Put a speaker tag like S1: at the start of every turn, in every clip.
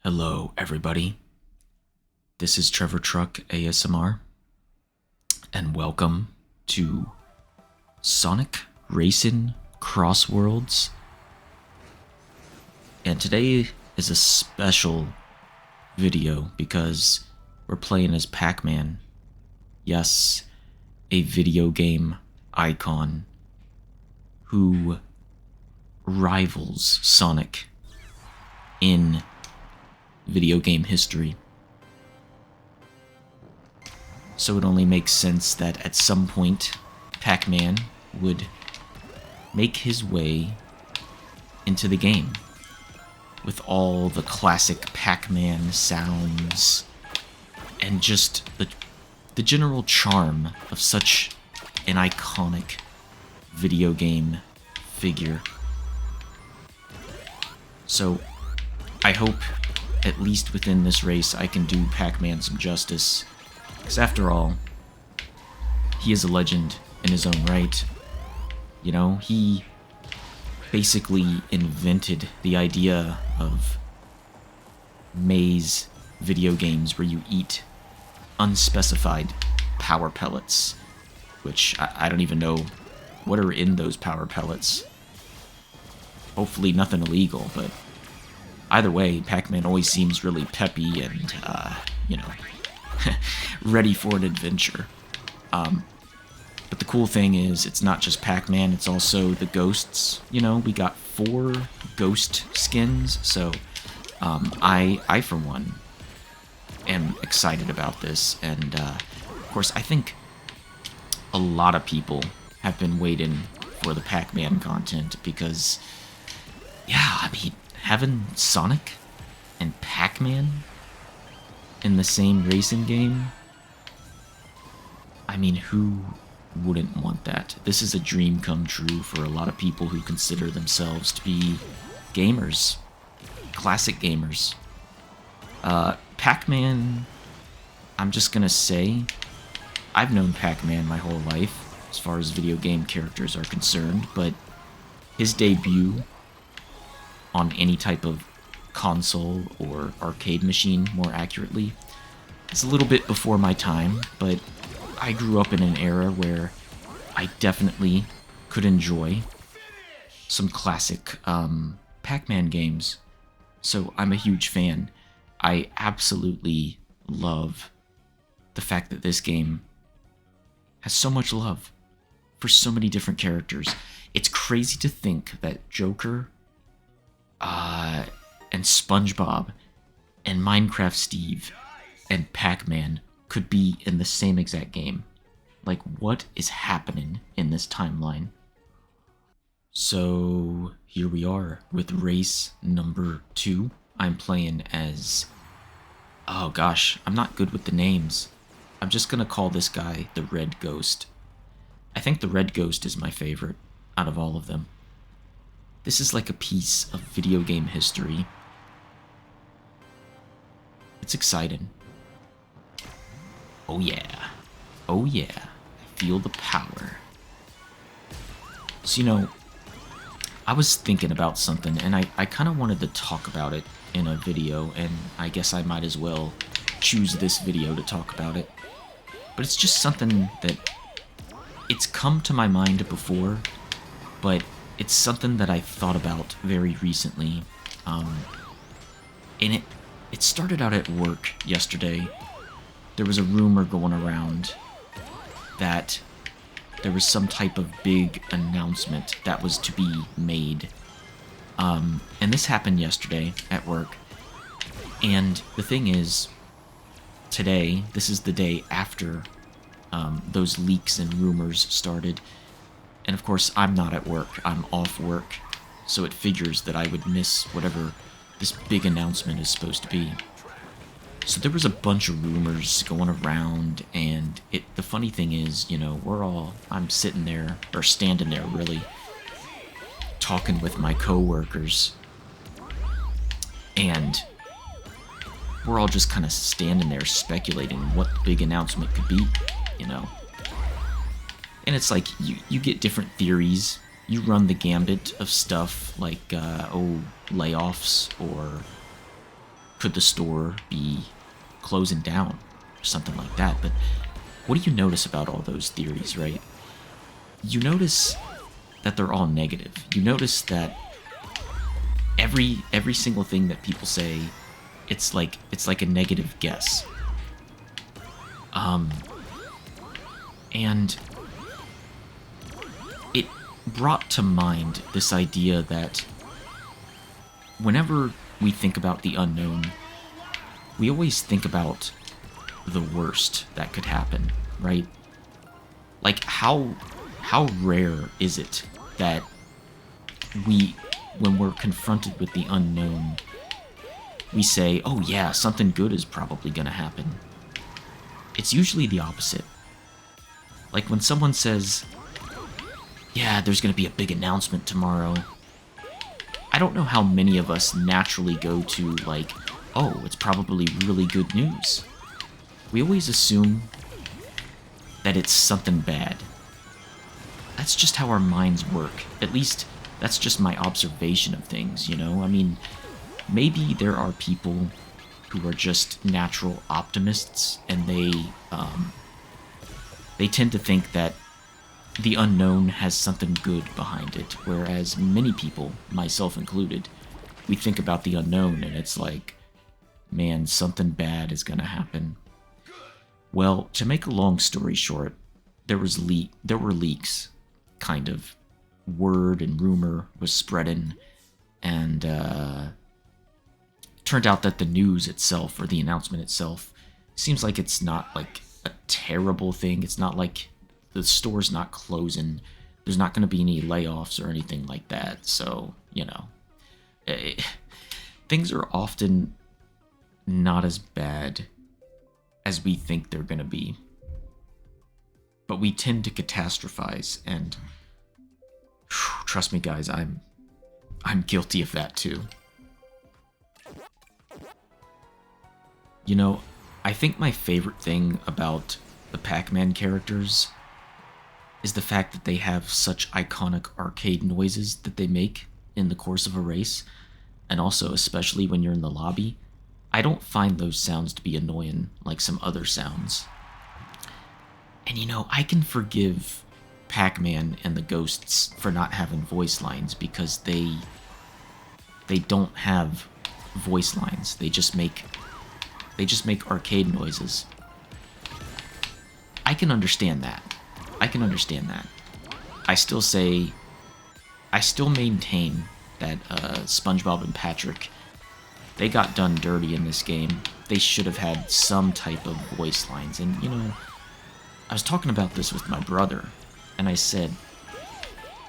S1: Hello, everybody. This is Trevor Truck ASMR, and welcome to Sonic Crossworlds. And today is a special video because we're playing as Pac-Man. Yes, a video game icon who rivals Sonic in video game history. So it only makes sense that at some point Pac-Man would make his way into the game with all the classic Pac-Man sounds and just the general charm of such an iconic video game figure. So I hope at least within this race I can do Pac-Man some justice, because after all, he is a legend in his own right. You know, he basically invented the idea of maze video games where you eat unspecified power pellets, which I don't even know what are in those power pellets. Hopefully nothing illegal, but either way, Pac-Man always seems really peppy and, ready for an adventure. But the cool thing is, it's not just Pac-Man, it's also the ghosts. You know, we got 4 ghost skins, so I for one, am excited about this. And, of course, I think a lot of people have been waiting for the Pac-Man content because, yeah, I mean, having Sonic and Pac-Man in the same racing game, I mean, who wouldn't want that? This is a dream come true for a lot of people who consider themselves to be gamers, classic gamers. Pac-Man, I'm just gonna say, I've known Pac-Man my whole life, as far as video game characters are concerned, but his debut on any type of console or arcade machine, more accurately, it's a little bit before my time, but I grew up in an era where I definitely could enjoy some classic Pac-Man games, so I'm a huge fan. I absolutely love the fact that this game has so much love for so many different characters. It's crazy to think that Joker and Spongebob and Minecraft Steve and Pac-Man could be in the same exact game. Like, what is happening in this timeline? So here we are with race number 2. I'm playing as, oh gosh, I'm not good with the names. I'm just gonna call this guy the Red Ghost. I think the Red Ghost is my favorite out of all of them. This is like a piece of video game history. It's exciting. Oh yeah. Oh yeah. I feel the power. So, you know, I was thinking about something, and I kind of wanted to talk about it in a video, and I guess I might as well choose this video to talk about it. But it's just something that it's come to my mind before, but it's something that I thought about very recently, and it started out at work yesterday. There was a rumor going around that there was some type of big announcement that was to be made, and this happened yesterday at work. And the thing is, today, this is the day after those leaks and rumors started. And of course, I'm not at work, I'm off work, so it figures that I would miss whatever this big announcement is supposed to be. So there was a bunch of rumors going around, and the funny thing is, you know, I'm sitting there, or standing there really, talking with my coworkers, and we're all just kind of standing there speculating what the big announcement could be, you know. And it's like, you get different theories. You run the gambit of stuff like, layoffs, or could the store be closing down or something like that? But what do you notice about all those theories, right? You notice that they're all negative. You notice that every single thing that people say, it's like a negative guess. And it brought to mind this idea that whenever we think about the unknown, we always think about the worst that could happen, right? Like, how rare is it that when we're confronted with the unknown, we say, oh yeah, something good is probably gonna happen. It's usually the opposite. Like when someone says, yeah, there's gonna be a big announcement tomorrow, I don't know how many of us naturally go to like, oh, it's probably really good news. We always assume that it's something bad. That's just how our minds work. At least, that's just my observation of things, you know? I mean, maybe there are people who are just natural optimists, and they tend to think that the unknown has something good behind it, whereas many people, myself included, we think about the unknown, and it's like, man, something bad is gonna happen. Well, to make a long story short, there were leaks, kind of. Word and rumor was spreading, and turned out that the news itself, or the announcement itself, seems like it's not like a terrible thing. It's not like the store's not closing. There's not going to be any layoffs or anything like that. So, you know, things are often not as bad as we think they're going to be. But we tend to catastrophize, and trust me, guys, I'm guilty of that too. You know, I think my favorite thing about the Pac-Man characters is the fact that they have such iconic arcade noises that they make in the course of a race, and also especially when you're in the lobby. I don't find those sounds to be annoying like some other sounds. And you know, I can forgive Pac-Man and the ghosts for not having voice lines, because they don't have voice lines. They just make arcade noises. I can understand that. I still maintain that Spongebob and Patrick, they got done dirty in this game. They should have had some type of voice lines. And you know, I was talking about this with my brother, and I said,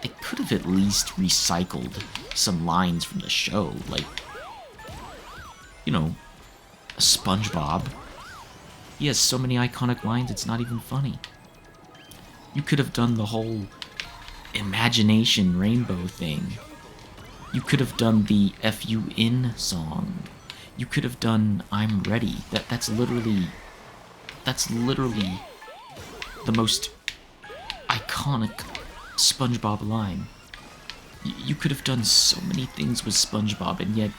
S1: they could have at least recycled some lines from the show. Like, you know, SpongeBob, he has so many iconic lines, it's not even funny. You could have done the whole imagination rainbow thing. You could have done the FUN song. You could have done I'm Ready. That's literally the most iconic SpongeBob line. You could have done so many things with SpongeBob, and yet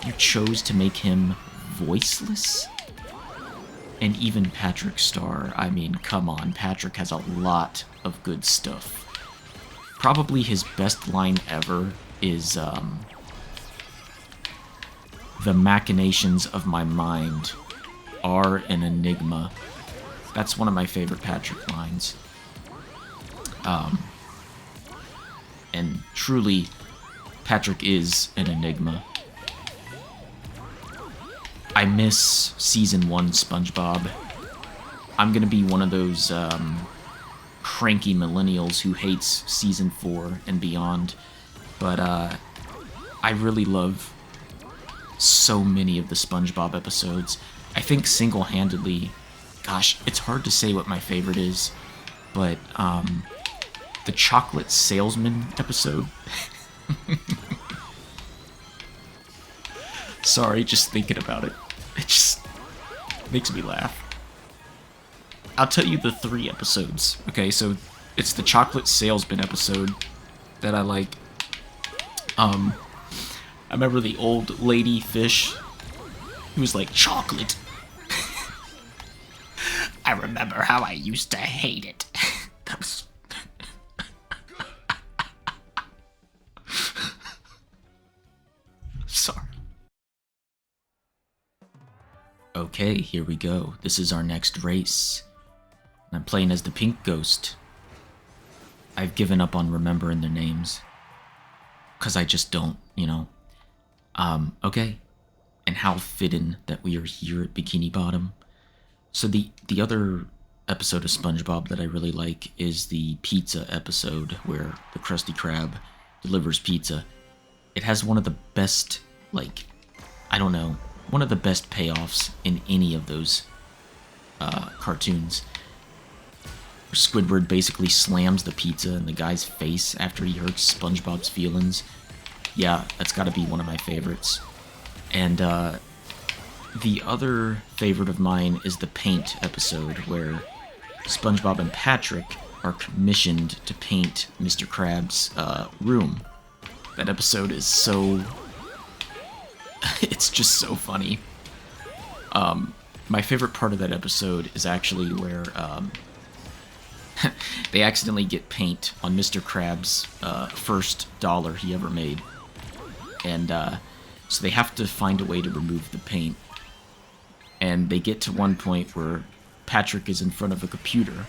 S1: you chose to make him voiceless? And even Patrick Star, I mean, come on, Patrick has a lot of good stuff. Probably his best line ever is, the machinations of my mind are an enigma. That's one of my favorite Patrick lines. And truly, Patrick is an enigma. I miss Season 1 SpongeBob. I'm gonna be one of those cranky millennials who hates Season 4 and beyond, but I really love so many of the SpongeBob episodes. I think single-handedly, gosh, it's hard to say what my favorite is, but the Chocolate Salesman episode. Sorry, just thinking about it. It just makes me laugh. I'll tell you the 3 episodes. Okay, so it's the Chocolate Salesman episode that I like. I remember the old lady fish He was like, chocolate. I remember how I used to hate it. That was... Sorry. Okay, here we go. This is our next race. I'm playing as the pink ghost. I've given up on remembering their names. Because I just don't, you know. Okay. And how fitting that we are here at Bikini Bottom. So the other episode of Spongebob that I really like is the pizza episode where the Krusty Krab delivers pizza. It has one of the best, like, I don't know, one of the best payoffs in any of those cartoons. Squidward basically slams the pizza in the guy's face after he hurts SpongeBob's feelings. Yeah, that's gotta be one of my favorites. And the other favorite of mine is the paint episode, where SpongeBob and Patrick are commissioned to paint Mr. Krabs' room. That episode is so... it's just so funny. My favorite part of that episode is actually where they accidentally get paint on Mr. Krabs' first dollar he ever made. And so they have to find a way to remove the paint. And they get to one point where Patrick is in front of a computer.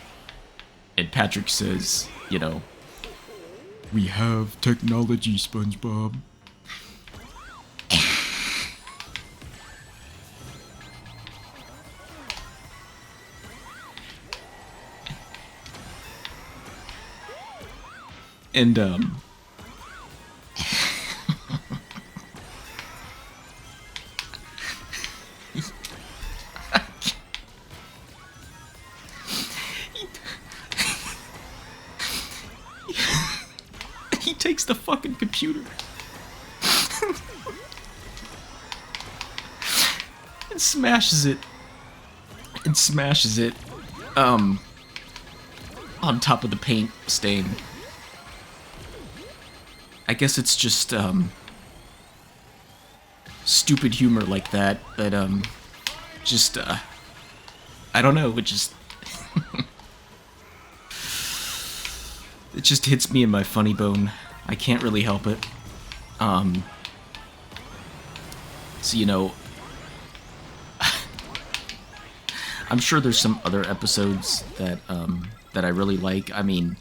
S1: And Patrick says, you know, "We have technology, SpongeBob." And, he takes the fucking computer and smashes it on top of the paint stain. I guess it's just stupid humor like that just I don't know, it just it just hits me in my funny bone. I can't really help it. So, you know, I'm sure there's some other episodes that that I really like. I mean,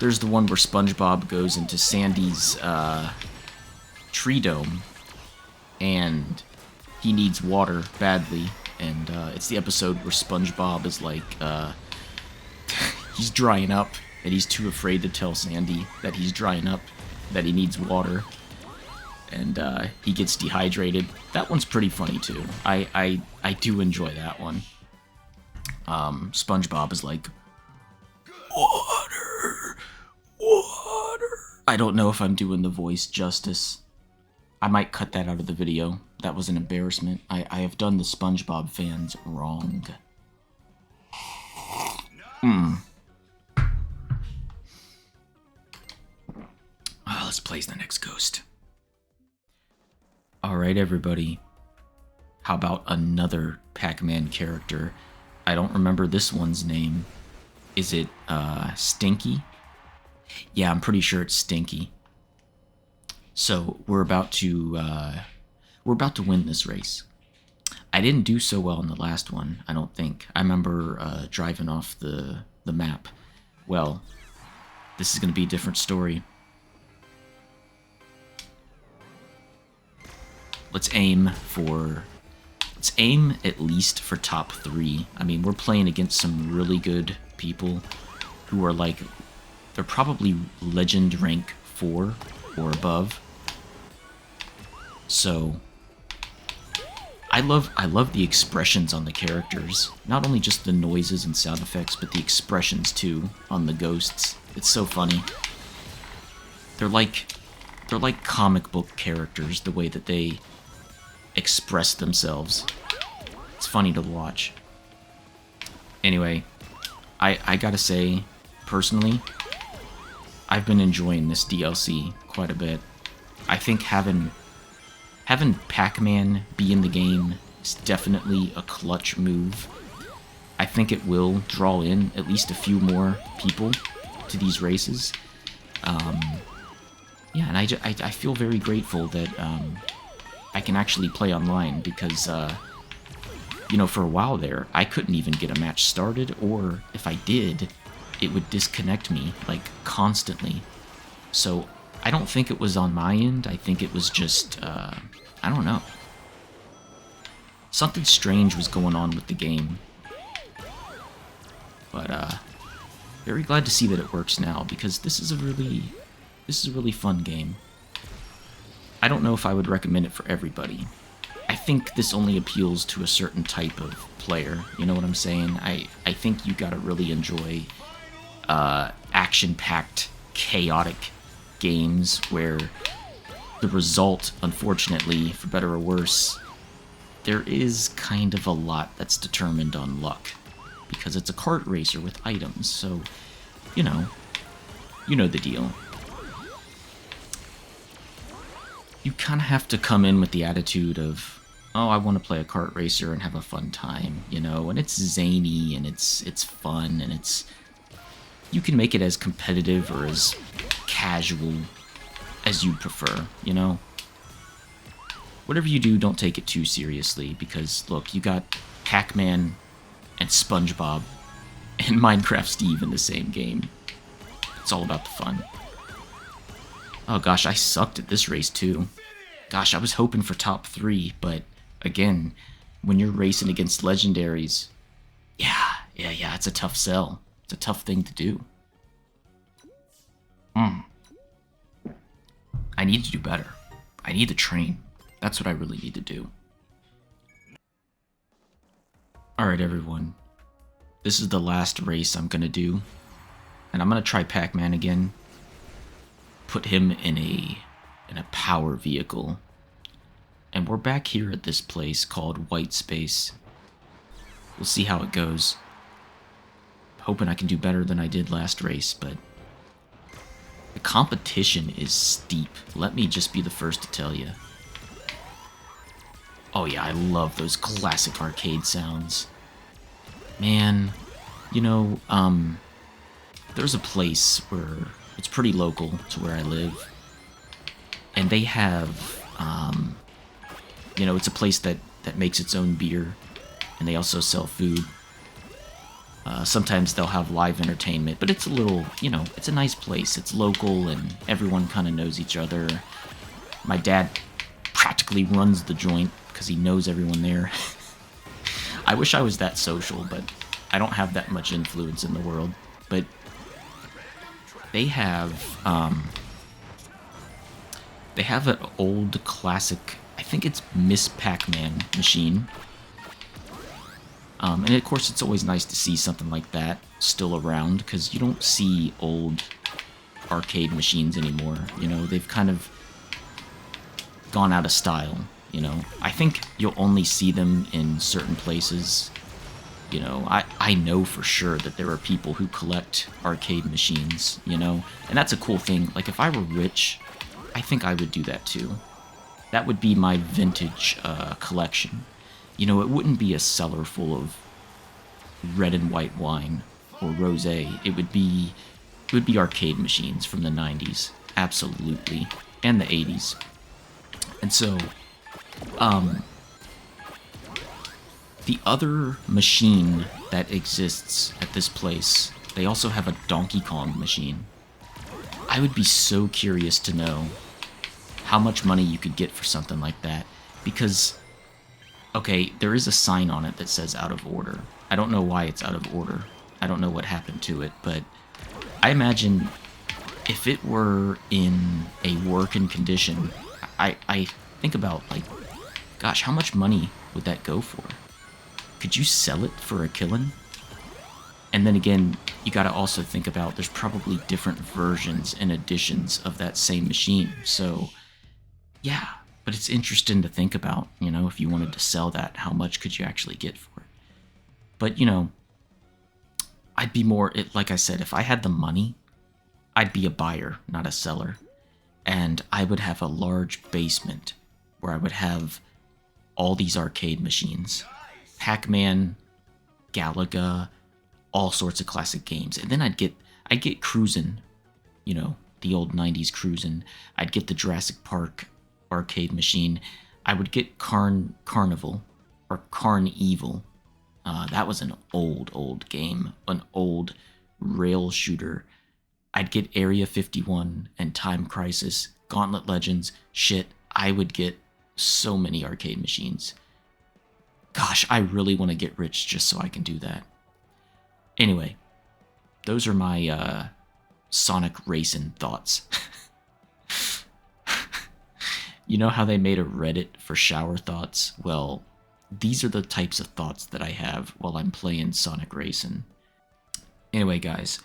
S1: there's the one where SpongeBob goes into Sandy's tree dome, and he needs water badly, and it's the episode where SpongeBob is like, he's drying up, and he's too afraid to tell Sandy that he's drying up, that he needs water, and he gets dehydrated. That one's pretty funny too. I do enjoy that one. SpongeBob is like, water. I don't know if I'm doing the voice justice. I might cut that out of the video. That was an embarrassment. I have done the SpongeBob fans wrong. Let's play as the next ghost. Alright, everybody. How about another Pac-Man character? I don't remember this one's name. Is it, Stinky? Yeah, I'm pretty sure it's Stinky. So, we're about to win this race. I didn't do so well in the last one, I don't think. I remember, driving off the map. Well, this is gonna be a different story. Let's aim at least for top 3. I mean, we're playing against some really good people who are like, they're probably legend rank 4 or above. So I love the expressions on the characters. Not only just the noises and sound effects, but the expressions too on the ghosts. It's so funny. They're like comic book characters, the way that they express themselves. It's funny to watch. Anyway, I gotta say, personally, I've been enjoying this DLC quite a bit. I think having Having Pac-Man be in the game is definitely a clutch move. I think it will draw in at least a few more people to these races. Yeah, and I feel very grateful that I can actually play online because, you know, for a while there, I couldn't even get a match started, or if I did, it would disconnect me, like, constantly. So I don't think it was on my end. I think it was just, I don't know. Something strange was going on with the game. But, very glad to see that it works now, because this is a really fun game. I don't know if I would recommend it for everybody. I think this only appeals to a certain type of player, you know what I'm saying? I think you gotta really enjoy action-packed, chaotic games where the result, unfortunately, for better or worse, there is kind of a lot that's determined on luck. Because it's a kart racer with items, so, you know the deal. You kind of have to come in with the attitude of, oh, I want to play a kart racer and have a fun time, you know, and it's zany, and it's fun, and you can make it as competitive or as casual as you prefer, you know? Whatever you do, don't take it too seriously, because, look, you got Pac-Man and Spongebob and Minecraft Steve in the same game. It's all about the fun. Oh gosh, I sucked at this race too. Gosh, I was hoping for top 3, but again, when you're racing against legendaries, yeah, it's a tough sell. It's a tough thing to do. I need to do better. I need to train. That's what I really need to do. Alright everyone, this is the last race I'm gonna do, and I'm gonna try Pac-Man again. Put him in a power vehicle. And we're back here at this place called White Space. We'll see how it goes. Hoping I can do better than I did last race, but the competition is steep. Let me just be the first to tell you. Oh yeah, I love those classic arcade sounds. Man, you know, there's a place where it's pretty local to where I live, and they have, you know, it's a place that makes its own beer, and they also sell food. Sometimes they'll have live entertainment, but it's a little, you know, it's a nice place. It's local, and everyone kind of knows each other. My dad practically runs the joint because he knows everyone there. I wish I was that social, but I don't have that much influence in the world. But they have an old classic, I think it's Miss Pac-Man machine. And of course, it's always nice to see something like that still around, because you don't see old arcade machines anymore. You know, they've kind of gone out of style, you know. I think you'll only see them in certain places. You know, I know for sure that there are people who collect arcade machines, you know, and that's a cool thing. Like, if I were rich, I think I would do that too. That would be my vintage collection. You know, it wouldn't be a cellar full of red and white wine or rosé. It would be arcade machines from the 90s, absolutely, and the 80s. And so, the other machine that exists at this place, they also have a Donkey Kong machine. I would be so curious to know how much money you could get for something like that, because, okay, there is a sign on it that says out of order. I don't know why it's out of order. I don't know what happened to it, but I imagine if it were in a working condition, I think about, like, gosh, how much money would that go for? Could you sell it for a killing? And then again, you gotta also think about there's probably different versions and editions of that same machine. So, yeah, but it's interesting to think about, you know, if you wanted to sell that, how much could you actually get for it? But, you know, I'd be more, like I said, if I had the money, I'd be a buyer, not a seller. And I would have a large basement where I would have all these arcade machines. Pac-Man, Galaga, all sorts of classic games. And then I'd get Cruisin', you know, the old 90s Cruisin'. I'd get the Jurassic Park arcade machine. I would get Carnival or Carnival. That was an old game, an old rail shooter. I'd get Area 51 and Time Crisis, Gauntlet Legends. Shit, I would get so many arcade machines. Gosh, I really want to get rich just so I can do that. Anyway, those are my Sonic racing thoughts. You know how they made a Reddit for shower thoughts? Well, these are the types of thoughts that I have while I'm playing Sonic Racing. Anyway, guys,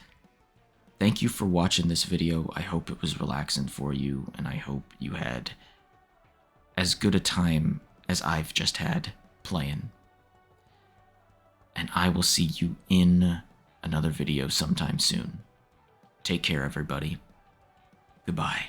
S1: thank you for watching this video. I hope it was relaxing for you, and I hope you had as good a time as I've just had playing. And I will see you in another video sometime soon. Take care, everybody. Goodbye.